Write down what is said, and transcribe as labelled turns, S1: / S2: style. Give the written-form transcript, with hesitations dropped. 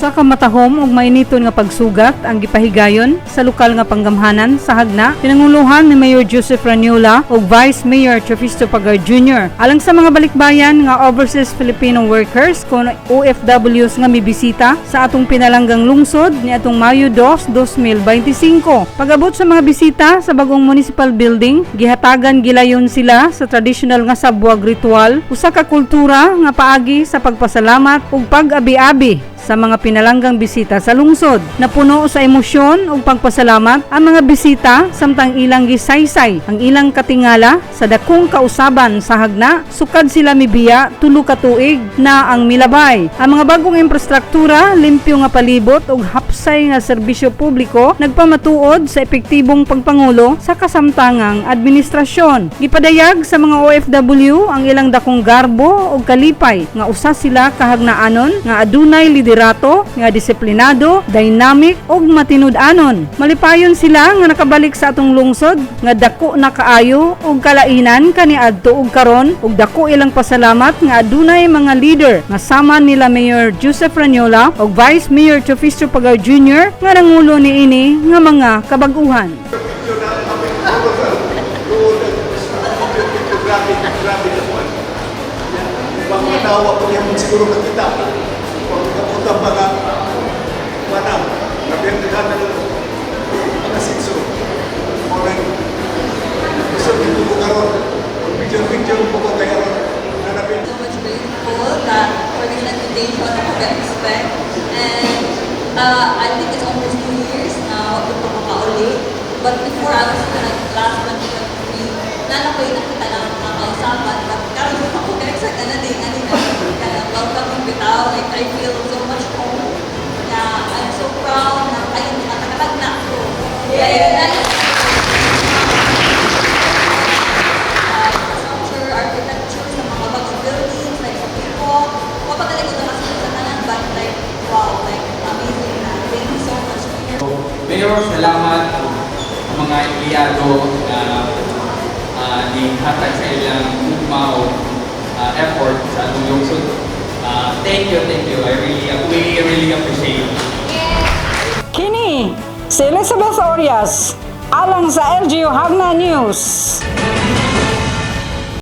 S1: Usa ka matahom ug mainiton nga pagsugat ang gipahigayon sa lokal nga panggamhanan sa Hagna pinanguluhan ni Mayor Joseph Raniola ug Vice Mayor Trofisto Pagar Jr. alang sa mga balikbayan nga overseas Filipino workers kon OFWs nga mibisita sa atong pinalanggang lungsod ni atong Mayo 2, 2025. Pag-abot sa mga bisita sa bagong municipal building, gihatagan gilayon sila sa traditional nga sabwag ritual, usa ka kultura nga paagi sa pagpasalamat ug pag-abi-abi sa mga pinalanggang bisita sa lungsod. Napuno sa emosyon ug pagpasalamat ang mga bisita samtang ilang gisaysay ang ilang katingala sa dakong kausaban sa Hagna sukad sila mibiya tulo ka tuig na ang milabay. Ang mga bagong infrastruktura, limpyo nga palibot ug hapsay nga serbisyo publiko nagpamatuod sa epektibong pagpangulo sa kasamtangang administrasyon. Gipadayag sa mga OFW ang ilang dakong garbo ug kalipay nga usa sila kahagnaanon nga adunay liderato nga disiplinado, dynamic ug matinud-anon. Malipayon sila nga nakabalik sa atong lungsod nga dako na kaayo ug kalainan kaniadto ug karon ug dako ilang pasalamat nga adunay mga leader nga sama nila Mayor Joseph Raniola ug Vice Mayor Trofisto Pagar Jr. nga nangulo niini nga mga kabag-uhan.
S2: Grabe naman. Ibang manawa po yan siguro na kita. Pagkakutang mga manang, nabiyardihan na mga sitso. Mga gusto dito po karoon. Video po ko kaya nanapin.
S3: So much grateful that for this invitation na mag-expect. And I think it's almost 2 years na ito makakauli. But before I was last 2023, nanakoy na kita lang mga kausapan. But karoon ako direct na din, welcoming bitaw. Like, I feel so much home. I'm so proud na kayo nakakatag na ako. Structure, architecture, sa mga bagong buildings, like sa people. Kapagaling ko na kasi sa tanan, but like, wow, like, amazing na. Thank you so much.
S4: Mayor, salamat ang mga empleyado na ni hatag sa ilang ugma o effort sa atong lungsod. Thank you. We really appreciate it.
S1: Kini si Elizabeth Orias alang sa LGU Hagna News.